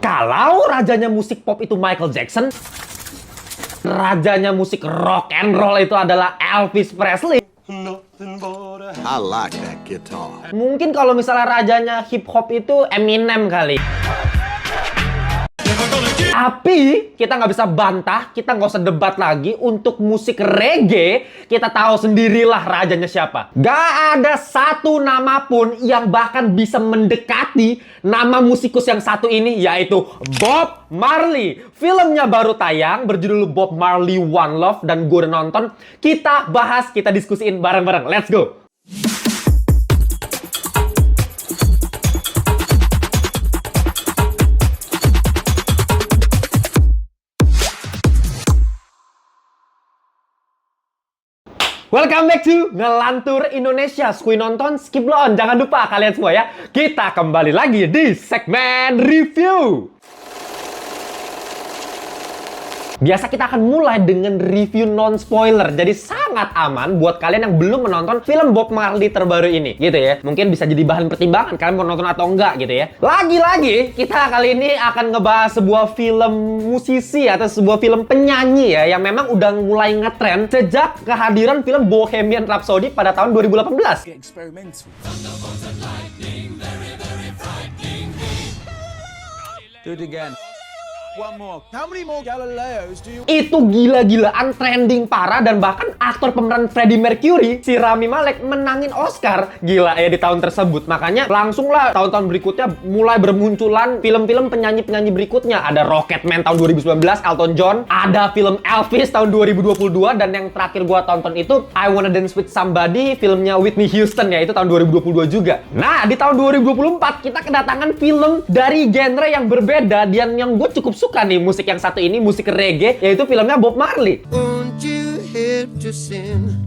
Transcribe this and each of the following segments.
Kalau rajanya musik pop itu Michael Jackson, rajanya musik rock and roll itu adalah Elvis Presley. I like that guitar. Mungkin kalau misalnya rajanya hip hop itu Eminem kali. Tapi kita nggak bisa bantah, kita nggak usah debat lagi. Untuk musik reggae, kita tahu sendirilah rajanya siapa. Gak ada satu nama pun yang bahkan bisa mendekati nama musikus yang satu ini, yaitu Bob Marley. Filmnya baru tayang, berjudul Bob Marley One Love, dan gue udah nonton. Kita bahas, kita diskusiin bareng-bareng. Let's go! Welcome back to Ngelantur Indonesia. Skui nonton, skip lo on. Jangan lupa kalian semua ya, kita kembali lagi di segmen review. Biasa kita akan mulai dengan review non-spoiler. Jadi sangat aman buat kalian yang belum menonton film Bob Marley terbaru ini, gitu ya. Mungkin bisa jadi bahan pertimbangan kalian mau nonton atau enggak, gitu ya. Lagi-lagi, kita kali ini akan ngebahas sebuah film musisi atau sebuah film penyanyi ya, yang memang udah mulai ngetren sejak kehadiran film Bohemian Rhapsody pada tahun 2018. Experimental. Do it again. One more. How many more Galileos do you... Itu gila-gilaan trending parah, dan bahkan aktor pemeran Freddie Mercury, si Rami Malek, menangin Oscar. Gila ya di tahun tersebut. Makanya langsung lah tahun-tahun berikutnya mulai bermunculan film-film penyanyi-penyanyi berikutnya. Ada Rocketman tahun 2019, Elton John. Ada film Elvis tahun 2022, dan yang terakhir gua tonton itu I Wanna Dance With Somebody, filmnya Whitney Houston ya, itu tahun 2022 juga. Nah, di tahun 2024 kita kedatangan film dari genre yang berbeda, dan yang gue cukup suka nih musik yang satu ini, musik reggae, yaitu filmnya Bob Marley. Won't you help to sing?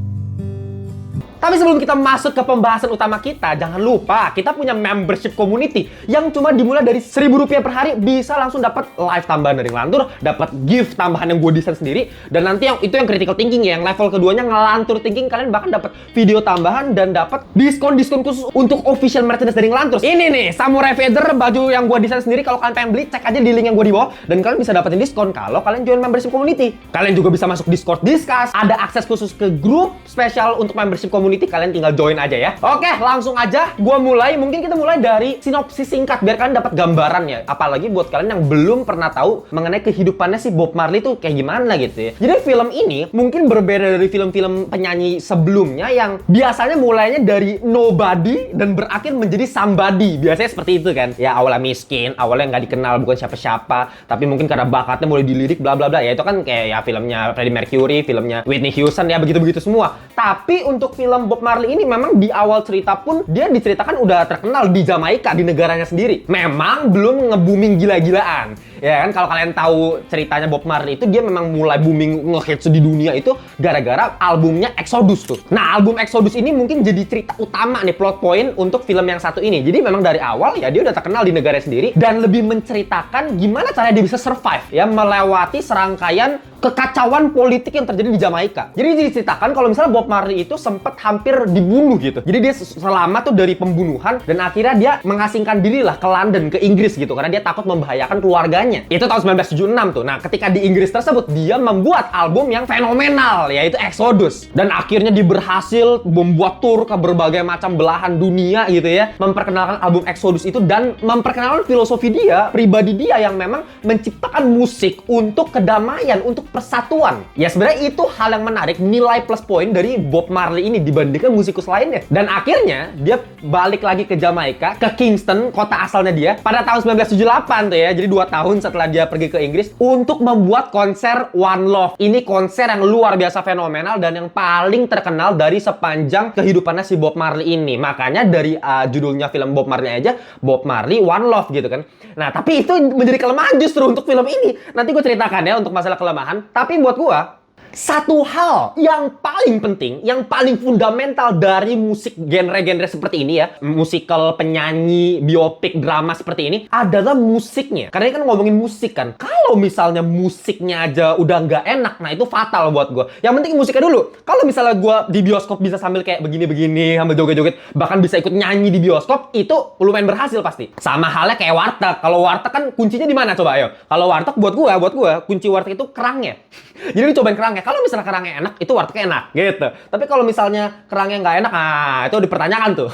Tapi sebelum kita masuk ke pembahasan utama kita, jangan lupa kita punya membership community yang cuma dimulai dari Rp1.000 per hari, bisa langsung dapat live tambahan dari Ngelantur, dapat gift tambahan yang gue desain sendiri, dan nanti yang itu yang critical thinking ya, yang level keduanya Ngelantur thinking, kalian bahkan dapat video tambahan dan dapat diskon khusus untuk official merchandise dari Ngelantur. Ini nih Samurai Feather, baju yang gue desain sendiri. Kalau kalian pengen beli, cek aja di link yang gue di bawah, dan kalian bisa dapetin diskon kalau kalian join membership community. Kalian juga bisa masuk Discord Discuss, ada akses khusus ke grup spesial untuk membership community. Kalian tinggal join aja ya. Oke, langsung aja gua mulai. Mungkin kita mulai dari sinopsis singkat biar kalian dapat gambaran ya. Apalagi buat kalian yang belum pernah tahu mengenai kehidupannya si Bob Marley tuh kayak gimana gitu ya. Jadi film ini mungkin berbeda dari film-film penyanyi sebelumnya yang biasanya mulainya dari nobody dan berakhir menjadi somebody. Biasanya seperti itu kan. Ya awalnya miskin, awalnya nggak dikenal, bukan siapa-siapa, tapi mungkin karena bakatnya mulai dilirik bla bla bla. Ya itu kan kayak ya filmnya Freddie Mercury, filmnya Whitney Houston ya, begitu-begitu semua. Tapi untuk film Bob Marley ini memang di awal cerita pun dia diceritakan udah terkenal di Jamaika, di negaranya sendiri. Memang belum nge-booming gila-gilaan. Ya kan, kalau kalian tahu ceritanya Bob Marley itu, dia memang mulai booming nge-hits di dunia itu gara-gara albumnya Exodus tuh. Nah, album Exodus ini mungkin jadi cerita utama nih, plot point untuk film yang satu ini. Jadi memang dari awal ya dia udah terkenal di negaranya sendiri, dan lebih menceritakan gimana caranya dia bisa survive ya melewati serangkaian kekacauan politik yang terjadi di Jamaika. Jadi diceritakan kalau misalnya Bob Marley itu sempat hampir dibunuh gitu. Jadi dia selamat tuh dari pembunuhan, dan akhirnya dia mengasingkan diri lah ke London, ke Inggris gitu, karena dia takut membahayakan keluarganya. Itu tahun 1976 tuh. Nah, ketika di Inggris tersebut dia membuat album yang fenomenal, yaitu Exodus. Dan akhirnya dia berhasil membuat tour ke berbagai macam belahan dunia gitu ya, memperkenalkan album Exodus itu dan memperkenalkan filosofi dia, pribadi dia yang memang menciptakan musik untuk kedamaian, untuk persatuan. Ya sebenarnya itu hal yang menarik, nilai plus point dari Bob Marley ini dibandingkan musikus lainnya. Dan akhirnya dia balik lagi ke Jamaika, ke Kingston, kota asalnya dia, pada tahun 1978 tuh ya. Jadi 2 tahun setelah dia pergi ke Inggris untuk membuat konser One Love. Ini konser yang luar biasa fenomenal dan yang paling terkenal dari sepanjang kehidupannya si Bob Marley ini. Makanya dari judulnya film Bob Marley aja, Bob Marley One Love gitu kan. Nah, tapi itu menjadi kelemahan justru untuk film ini. Nanti gue ceritakan ya untuk masalah kelemahan. Tapi buat gue, Satu hal yang paling penting, yang paling fundamental dari musik genre-genre seperti ini ya, musikal, penyanyi, biopik, drama seperti ini adalah musiknya. Karena ini kan ngomongin musik kan. Kalau misalnya musiknya aja udah nggak enak, nah itu fatal buat gue. Yang penting musiknya dulu. Kalau misalnya gue di bioskop bisa sambil kayak begini-begini, sambil joget-joget, bahkan bisa ikut nyanyi di bioskop, itu lumayan berhasil pasti. Sama halnya kayak warteg. Kalau warteg kan kuncinya di mana coba ayo? Kalau warteg buat gue kunci warteg itu kerangnya. Jadi lu cobain kerangnya. Kalau misalnya kerangnya enak, itu wartegnya enak gitu. Tapi kalau misalnya kerangnya nggak enak, nah itu dipertanyakan tuh.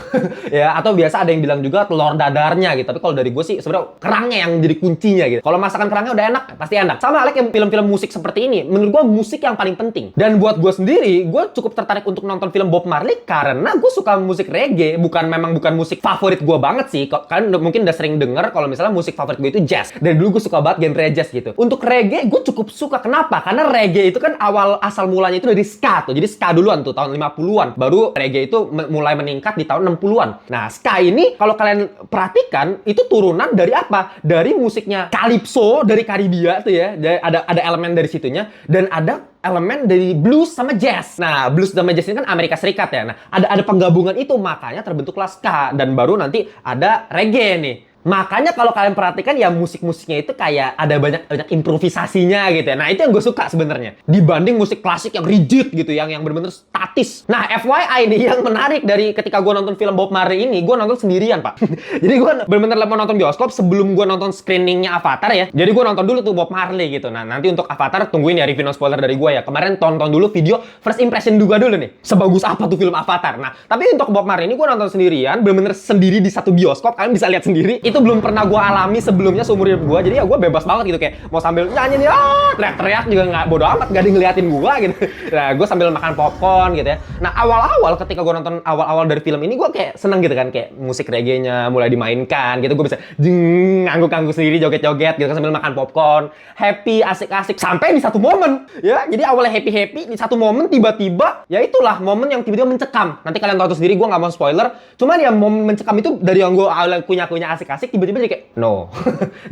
Ya, atau biasa ada yang bilang juga telur dadarnya gitu. Tapi kalau dari gue sih sebenarnya kerangnya yang jadi kuncinya gitu. Kalau masakan kerangnya udah enak, pasti enak. Sama halnya kayak film-film musik seperti ini. Menurut gue musik yang paling penting. Dan buat gue sendiri, gue cukup tertarik untuk nonton film Bob Marley karena gue suka musik reggae. Bukan musik favorit gue banget sih. Kalian mungkin udah sering denger kalau misalnya musik favorit gue itu jazz. Dan dulu gue suka banget genre jazz gitu. Untuk reggae gue cukup suka. Kenapa? Karena reggae itu kan asal mulanya itu dari ska tuh. Jadi ska duluan tuh tahun 50-an. Baru reggae itu mulai meningkat di tahun 60-an. Nah, ska ini kalau kalian perhatikan itu turunan dari apa? Dari musiknya Calypso dari Karibia tuh ya. Ada elemen dari situnya dan ada elemen dari blues sama jazz. Nah, blues sama jazz ini kan Amerika Serikat ya. Nah, ada penggabungan itu makanya terbentuklah ska dan baru nanti ada reggae nih. Makanya kalau kalian perhatikan ya musik-musiknya itu kayak ada banyak improvisasinya gitu ya. Nah, itu yang gue suka sebenarnya. Dibanding musik klasik yang rigid gitu, yang bener-bener statis. Nah, FYI nih yang menarik dari ketika gue nonton film Bob Marley ini, gue nonton sendirian, Pak. Jadi gue bener-bener mau nonton bioskop sebelum gue nonton screeningnya Avatar ya. Jadi gue nonton dulu tuh Bob Marley gitu. Nah, nanti untuk Avatar tungguin ya review no spoiler dari gue ya. Kemarin tonton dulu video first impression juga dulu nih. Sebagus apa tuh film Avatar. Nah, tapi untuk Bob Marley ini gue nonton sendirian, bener-bener sendiri di satu bioskop. Kalian bisa lihat sendiri. Itu belum pernah gue alami sebelumnya seumur hidup gue. Jadi ya gue bebas banget gitu, kayak mau sambil nyanyi nih, teriak-teriak juga nggak bodo amat, nggak ada yang ngeliatin gue gitu. Nah, gue sambil makan popcorn gitu ya. Nah, awal-awal ketika gue nonton awal-awal dari film ini, gue kayak seneng gitu kan, kayak musik reggae-nya mulai dimainkan gitu. Gue bisa ngangguk-ngangguk sendiri, joget-joget gitu kan sambil makan popcorn, happy, asik-asik sampai di satu momen ya. Jadi awalnya happy-happy, di satu momen tiba-tiba ya itulah momen yang tiba-tiba mencekam. Nanti kalian tahu sendiri, gue nggak mau spoiler. Cuman ya momen mencekam itu dari yang gue awalnya kunyah-kunyah asik-asik, tiba-tiba kayak no.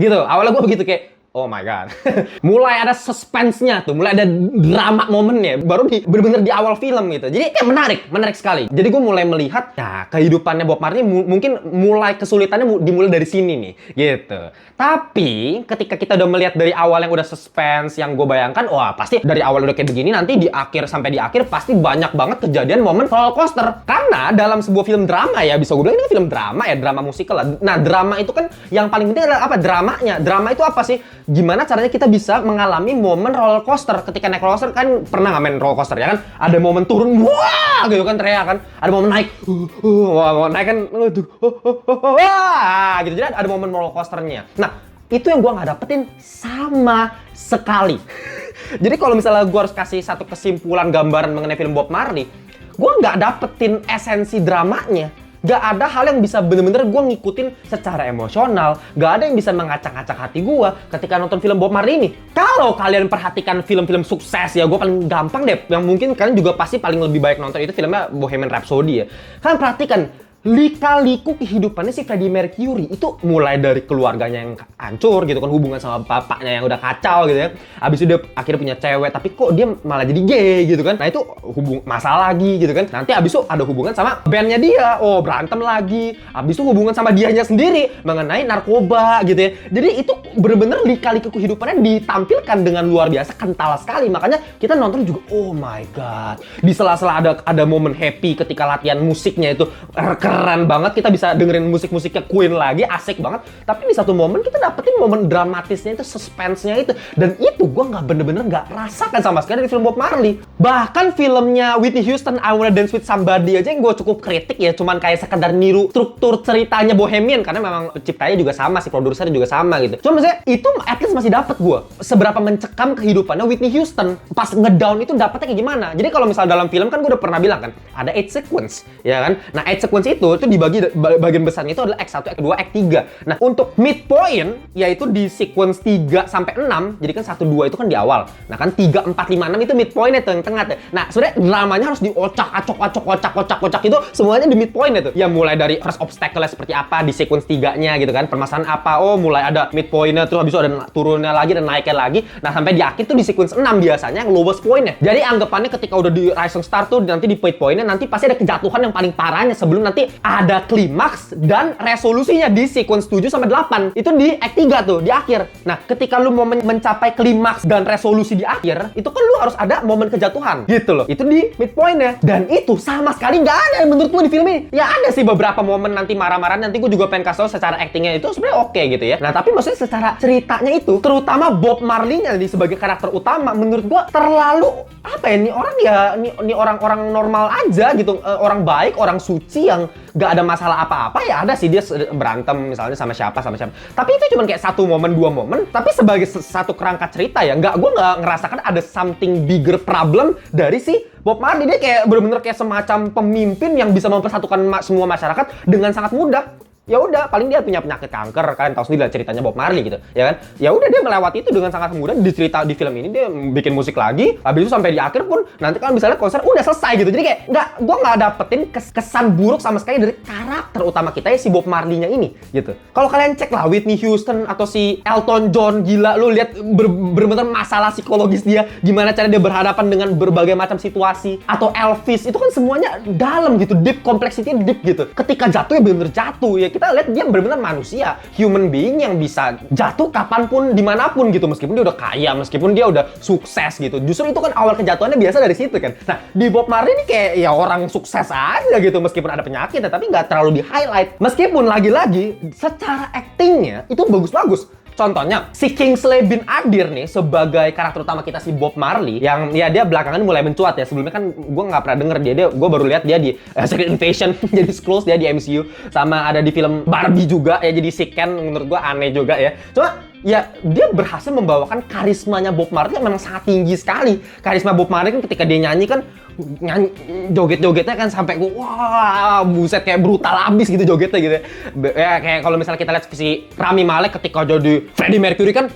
Gitu. Awalnya gue begitu kayak oh my god. Mulai ada suspense-nya tuh, mulai ada drama momennya baru bener-bener di awal film gitu. Jadi kayak menarik sekali. Jadi gue mulai melihat ya kehidupannya Bob Marley mungkin mulai kesulitannya dimulai dari sini nih, gitu. Tapi ketika kita udah melihat dari awal yang udah suspense, yang gue bayangkan, wah pasti dari awal udah kayak begini, nanti di akhir sampai di akhir pasti banyak banget kejadian momen roller coaster. Karena dalam sebuah film drama ya, bisa gue bilang ini film drama ya, drama musikal lah. Nah, drama itu kan yang paling penting adalah apa? Dramanya. Drama itu apa sih? Gimana caranya kita bisa mengalami momen roller coaster. Ketika naik roller coaster kan pernah nggak main roller coaster ya kan? Ada momen turun, wah gitu kan, teriak kan. Ada momen naik, wah naik kan, wah gitu. Jadi ada momen roller coasternya. Nah, itu yang gue nggak dapetin sama sekali. Jadi kalau misalnya gue harus kasih satu kesimpulan gambaran mengenai film Bob Marley, gue nggak dapetin esensi dramanya. Gak ada hal yang bisa bener-bener gue ngikutin secara emosional. Gak ada yang bisa mengacak-acak hati gue ketika nonton film Bob Marley ini. Kalau kalian perhatikan film-film sukses ya, gue paling gampang deh, yang mungkin kalian juga pasti paling lebih baik nonton itu filmnya Bohemian Rhapsody ya. Kalian perhatikan lika-liku kehidupannya si Freddie Mercury itu mulai dari keluarganya yang hancur gitu kan, hubungan sama bapaknya yang udah kacau gitu ya. Habis itu dia akhirnya punya cewek, tapi kok dia malah jadi gay gitu kan. Nah itu masalah lagi gitu kan. Nanti habis itu ada hubungan sama bandnya dia, oh berantem lagi. Habis itu hubungan sama dianya sendiri mengenai narkoba gitu ya. Jadi itu bener-bener lika-liku kehidupannya ditampilkan dengan luar biasa kental sekali. Makanya kita nonton juga oh my god. Di sela-sela ada momen happy ketika latihan musiknya itu keren banget, kita bisa dengerin musik-musiknya Queen lagi, asik banget. Tapi di satu momen kita dapetin momen dramatisnya itu, suspense-nya itu. Dan itu gue bener-bener nggak rasakan sama sekali di film Bob Marley. Bahkan filmnya Whitney Houston, I Wanna Dance With Somebody aja yang gue cukup kritik ya, cuman kayak sekedar niru struktur ceritanya Bohemian, karena memang penciptanya juga sama, si produsernya juga sama gitu. Cuma maksudnya itu at least masih dapet gue. Seberapa mencekam kehidupannya Whitney Houston. Pas ngedown itu dapetnya kayak gimana. Jadi kalau misalnya dalam film kan gue udah pernah bilang kan, ada 8 sequence, ya kan? Nah 8 sequence itu dibagi bagian besarnya itu adalah Act 1, Act 2, Act 3. Nah, untuk midpoint yaitu di sequence 3 sampai 6. Jadi kan 1 2 itu kan di awal. Nah, kan 3 4 5 6 itu midpointnya tuh yang tengah tuh. Nah, sebenarnya dramanya harus diocak-acok itu semuanya di midpoint itu. Ya mulai dari first obstacle seperti apa di sequence 3-nya gitu kan. Permasalahan apa? Oh, mulai ada midpointnya, terus habis itu ada turunnya lagi dan naiknya lagi. Nah, sampai di akhir tuh di sequence 6 biasanya yang lowest point-nya. Jadi anggapannya ketika udah di Rising Star tuh nanti di midpoint-nya nanti pasti ada kejatuhan yang paling parahnya sebelum nanti ada klimaks dan resolusinya di sequence 7 sampai 8. Itu di act 3 tuh, di akhir. Nah, ketika lu mau mencapai klimaks dan resolusi di akhir, itu kan lu harus ada momen kejatuhan gitu loh. Itu di midpoint-nya. Dan itu sama sekali nggak ada menurut gue di film ini. Ya ada sih beberapa momen nanti marah-marah, nanti gue juga pengen kasih tau secara actingnya itu sebenarnya oke gitu ya. Nah, tapi maksudnya secara ceritanya itu, terutama Bob Marley-nya nih sebagai karakter utama, menurut gue terlalu apa ya, nih orang ya, nih orang-orang normal aja gitu, orang baik, orang suci yang nggak ada masalah apa-apa. Ya ada sih dia berantem misalnya sama siapa. Tapi itu cuma kayak 1 momen, 2 momen. Tapi sebagai satu kerangka cerita ya, gue nggak ngerasakan ada something bigger problem dari si Bob Marley. Dia kayak bener-bener kayak semacam pemimpin yang bisa mempersatukan semua masyarakat dengan sangat mudah. Ya udah, paling dia punya penyakit kanker, kalian tahu sendiri lah ceritanya Bob Marley gitu, ya kan? Ya udah, dia melewati itu dengan sangat mudah. Di cerita di film ini dia bikin musik lagi, habis itu sampai di akhir pun nanti kalau misalnya konser udah selesai gitu. Jadi kayak gue nggak dapetin kesan buruk sama sekali dari karakter utama kita ya, si Bob Marley-nya ini gitu. Kalau kalian cek lah Whitney Houston atau si Elton John, gila lu lihat bener-bener masalah psikologis dia, gimana cara dia berhadapan dengan berbagai macam situasi. Atau Elvis, itu kan semuanya dalam gitu, deep, complexity deep gitu. Ketika jatuh ya bener-bener jatuh ya. Kita lihat dia benar-benar manusia, human being yang bisa jatuh kapanpun, dimanapun gitu, meskipun dia udah kaya, meskipun dia udah sukses gitu. Justru itu kan awal kejatuhannya biasa dari situ kan. Nah, di Bob Marley ini kayak ya orang sukses aja gitu, meskipun ada penyakit, tapi nggak terlalu di-highlight. Meskipun lagi-lagi secara actingnya itu bagus-bagus. Contohnya, si Kingsley bin Adir nih sebagai karakter utama kita, si Bob Marley, yang ya dia belakangan mulai mencuat ya. Sebelumnya kan gue nggak pernah denger gue baru lihat dia di Secret Invasion jadi Skrulls, dia di MCU, sama ada di film Barbie juga ya, jadi si Ken. Menurut gue aneh juga ya. Cuma ya dia berhasil membawakan karismanya Bob Marley yang memang sangat tinggi sekali. Karisma Bob Marley kan ketika dia nyanyi kan, joget-jogetnya kan sampai wah buset, kayak brutal abis gitu jogetnya gitu ya. Kayak kalau misalnya kita lihat si Rami Malek ketika jadi Freddie Mercury kan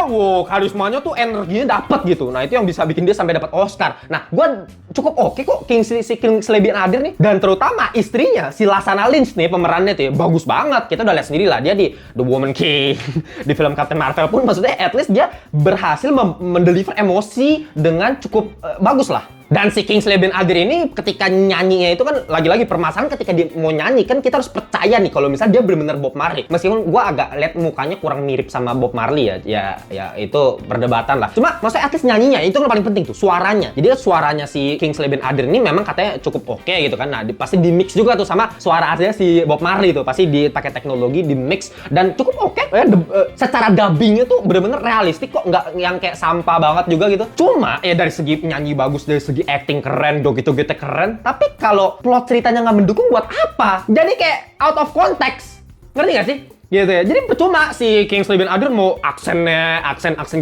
wow, karismanya tuh energinya dapet gitu. Nah, itu yang bisa bikin dia sampai dapat Oscar. Nah, gue cukup oke kok Kingsley bin Adir nih. Dan terutama istrinya, si Lashana Lynch nih, pemerannya tuh ya, bagus banget. Kita udah lihat sendiri lah, dia di The Woman King, di film Captain Marvel pun, maksudnya at least dia berhasil mendeliver emosi dengan cukup bagus lah. Dan si Kingsley bin Adir ini ketika nyanyinya itu kan lagi-lagi permasalahan, ketika dia mau nyanyi kan kita harus percaya nih kalau misalnya dia benar-benar Bob Marley. Meskipun gua agak lihat mukanya kurang mirip sama Bob Marley ya itu perdebatan lah. Cuma maksudnya at least nyanyinya itu kan paling penting tuh, suaranya. Jadi suaranya si Kingsley bin Adir ini memang katanya cukup oke gitu kan. Nah, pasti di mix juga tuh sama suara aslinya si Bob Marley tuh, pasti dipakai teknologi di mix dan cukup oke. Secara dubbingnya tuh bener-bener realistik kok, nggak yang kayak sampah banget juga gitu. Cuma ya dari segi nyanyi bagus, dari segi acting keren, joget-jogetnya keren, tapi kalau plot ceritanya nggak mendukung buat apa? Jadi kayak out of context, ngerti nggak sih? Gitu ya. Jadi percuma si Kingsley bin Adir mau aksen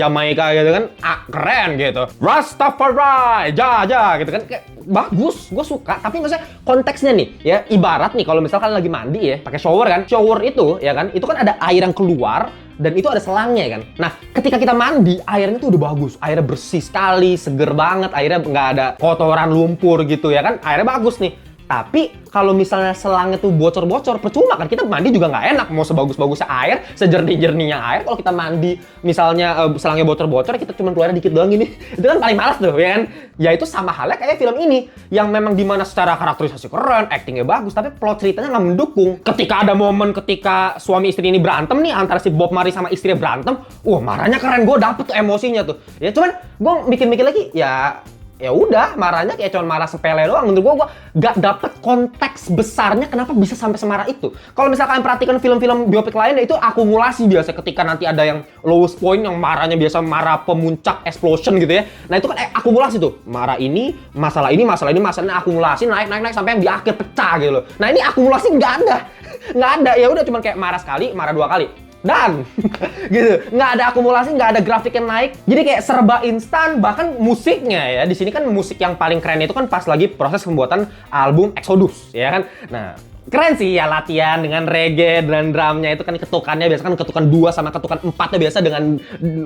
Jamaika gitu kan, keren gitu. Rastafari, gitu kan, kayak bagus, gue suka. Tapi maksudnya konteksnya nih, ya ibarat nih kalau misalkan lagi mandi ya, pakai shower kan, shower itu ya kan, itu kan ada air yang keluar. Dan itu ada selangnya kan. Nah, ketika kita mandi, airnya tuh udah bagus. Airnya bersih sekali, seger banget. Airnya nggak ada kotoran lumpur gitu ya kan. Airnya bagus nih. Tapi kalau misalnya selangnya tuh bocor-bocor, percuma kan, kita mandi juga nggak enak. Mau sebagus-bagusnya air, sejernih-jernihnya air, kalau kita mandi misalnya selangnya bocor-bocor, kita cuma keluar dikit doang gini, itu kan paling malas tuh ya kan. Ya itu sama halnya kayak film ini, yang memang dimana secara karakterisasi keren, actingnya bagus, tapi plot ceritanya nggak mendukung. Ketika ada momen ketika suami istri ini berantem nih, antara si Bob Marley sama istrinya berantem, wah marahnya keren, gue dapet tuh emosinya tuh. Ya cuman gue mikir-mikir lagi, ya udah, marahnya kayak cuma marah sepele doang. Menurut gua gak dapet konteks besarnya kenapa bisa sampai semarah itu. Kalau misalkan perhatikan film-film biopik lainnya, itu akumulasi biasa. Ketika nanti ada yang lowest point, yang marahnya biasa marah pemuncak explosion gitu ya. Nah itu kan akumulasi tuh, marah ini, masalah ini akumulasi, naik sampai yang di akhir pecah gitu loh. Nah ini akumulasi nggak ada. Ya udah cuma kayak marah sekali, marah 2 kali. Dan gitu, nggak ada akumulasi, nggak ada grafik yang naik, jadi kayak serba instan. Bahkan musiknya ya, di sini kan musik yang paling keren itu kan pas lagi proses pembuatan album Exodus ya kan. Nah Keren sih ya latihan dengan reggae dan drumnya itu kan ketukannya biasa kan ketukan 2 sama ketukan 4-nya biasa dengan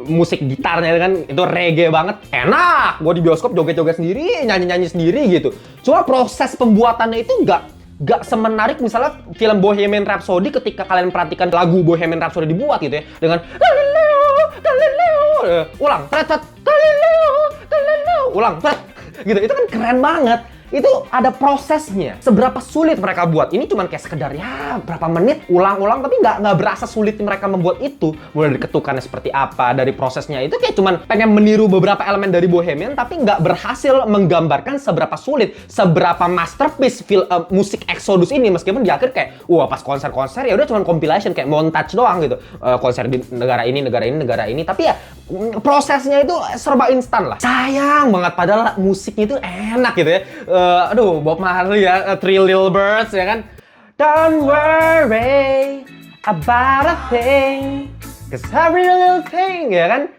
musik gitarnya itu kan itu reggae banget. Enak. Gua di bioskop joget-joget sendiri, nyanyi-nyanyi sendiri gitu. Cuma proses pembuatannya itu nggak semenarik misalnya film Bohemian Rhapsody ketika kalian perhatikan lagu Bohemian Rhapsody dibuat gitu ya dengan ulang ulang gitu itu kan keren banget. Itu ada prosesnya. Seberapa sulit mereka buat. Ini cuman kayak sekedar ya berapa menit ulang-ulang tapi nggak berasa sulit mereka membuat itu. Mulai dari ketukannya seperti apa, dari prosesnya itu kayak cuman pengen meniru beberapa elemen dari Bohemian tapi nggak berhasil menggambarkan seberapa sulit, seberapa masterpiece musik Exodus ini meskipun di akhir kayak wah pas konser-konser ya udah cuman compilation kayak montage doang gitu. Konser di negara ini tapi ya prosesnya itu serba instan lah. Sayang banget padahal musiknya itu enak gitu ya. Aduh, Bob Marley ya, Three Little Birds ya kan. Don't worry about a thing, 'cause every little thing ya kan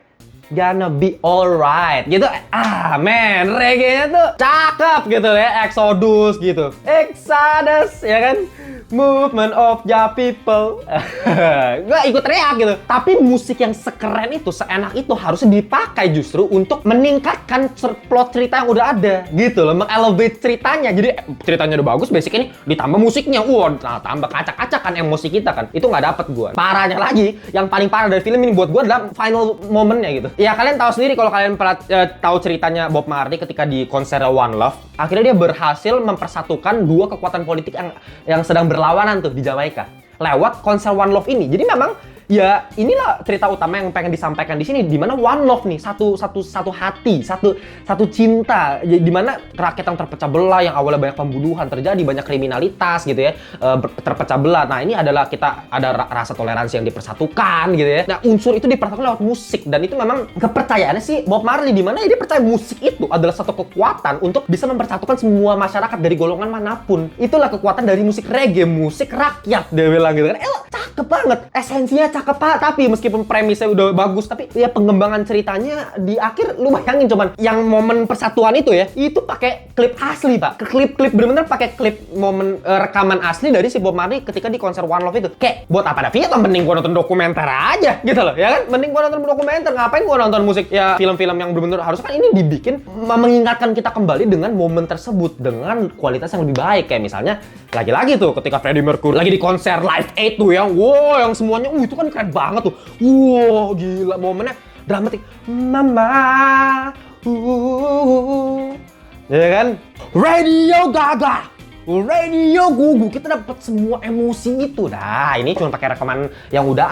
gonna be alright gitu. Men, reggae-nya tuh cakep gitu ya, Exodus gitu. Exodus ya kan, movement of the people. Gue ikut teriak gitu. Tapi musik yang sekeren itu, seenak itu harusnya dipakai justru untuk meningkatkan plot cerita yang udah ada gitu loh, mengelevate ceritanya. Jadi ceritanya udah bagus, basic ini ditambah musiknya. Tambah kacak-kacakan emosi kita kan. Itu nggak dapet gue. Parahnya lagi, yang paling parah dari film ini buat gue adalah final momennya gitu. Ya kalian tahu sendiri kalau kalian tahu ceritanya Bob Marley ketika di konser One Love, akhirnya dia berhasil mempersatukan dua kekuatan politik yang sedang berlawanan tuh di Jamaika lewat konser One Love ini. Jadi memang ya inilah cerita utama yang pengen disampaikan di sini, di mana One Love nih, satu hati, satu cinta, di mana rakyat yang terpecah belah, yang awalnya banyak pembunuhan terjadi, banyak kriminalitas gitu ya, terpecah belah. Nah ini adalah kita ada rasa toleransi yang dipersatukan gitu ya. Nah unsur itu dipersatukan lewat musik dan itu memang kepercayaannya sih Bob Marley, di mana dia percaya musik itu adalah satu kekuatan untuk bisa mempersatukan semua masyarakat dari golongan manapun. Itulah kekuatan dari musik reggae, musik rakyat dia bilang gitu kan. Cakep banget, esensinya cakep Pak, tapi meskipun premisnya udah bagus, tapi ya pengembangan ceritanya di akhir lu bayangin cuman yang momen persatuan itu ya, itu pakai klip asli Pak, klip bener-bener pakai klip momen rekaman asli dari si Bob Marley ketika di konser One Love itu. Kayak buat apa ada film, mending gua nonton dokumenter aja gitu loh, ya kan? Mending gua nonton dokumenter, ngapain gua nonton musik ya film-film yang bener-bener harusnya kan ini dibikin mengingatkan kita kembali dengan momen tersebut dengan kualitas yang lebih baik. Kayak misalnya lagi-lagi tuh ketika Freddie Mercury lagi di konser Live Aid tuh yang semuanya itu kan keren banget tuh. Gila momennya dramatik. Mama. Ya kan? Radio Gaga. Radio Gugu, kita dapat semua emosi itu. Nah, ini cuma pakai rekaman yang udah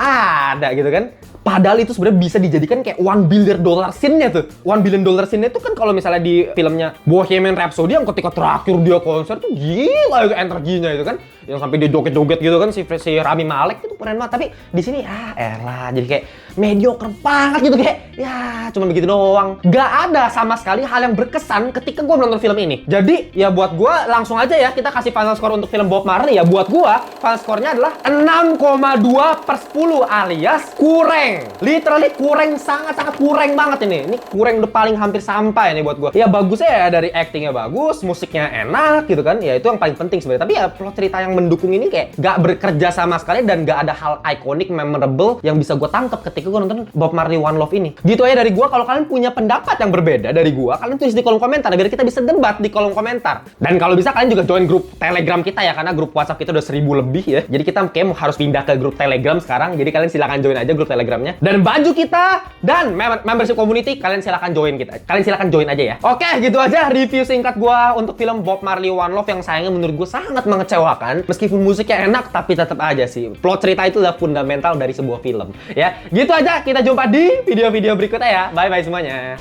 ada gitu kan. Padahal itu sebenarnya bisa dijadikan kayak $1 billion scene-nya tuh. $1 billion scene-nya tuh kan kalau misalnya di filmnya Bohemian Rhapsody yang ketika terakhir dia konser tuh gila itu energinya itu kan. Yang sampai dia joget-joget gitu kan si Rami Malek itu keren banget. Tapi di sini elah jadi kayak mediocre banget gitu kayak ya cuma begitu doang. Gak ada sama sekali hal yang berkesan ketika gue menonton film ini. Jadi ya buat gue langsung aja ya kita kasih final score untuk film Bob Marley ya. Buat gue final score-nya adalah 6,2/10 alias kurang. Literally kurang, sangat-sangat kurang banget ini. Ini kurang udah paling hampir sampai nih buat gue. Ya bagusnya ya dari actingnya bagus, musiknya enak gitu kan. Ya itu yang paling penting sebenarnya. Tapi ya plot cerita yang mendukung ini kayak gak bekerja sama sekali dan gak ada hal ikonik, memorable yang bisa gue tangkap ketika gue nonton Bob Marley One Love ini. Gitu aja dari gue. Kalau kalian punya pendapat yang berbeda dari gue, kalian tulis di kolom komentar biar kita bisa debat di kolom komentar. Dan kalau bisa kalian juga join grup Telegram kita ya, karena grup WhatsApp kita udah 1000 lebih ya. Jadi kita kayak harus pindah ke grup Telegram sekarang. Jadi kalian silakan join aja grup Telegramnya. Dan baju kita dan membership community kalian silakan join kita. Kalian silakan join aja ya. Oke, gitu aja review singkat gue untuk film Bob Marley One Love yang sayangnya menurut gue sangat mengecewakan. Meskipun musiknya enak, tapi tetap aja sih plot cerita itu adalah fundamental dari sebuah film. Ya, gitu aja. Kita jumpa di video-video berikutnya ya. Bye-bye semuanya.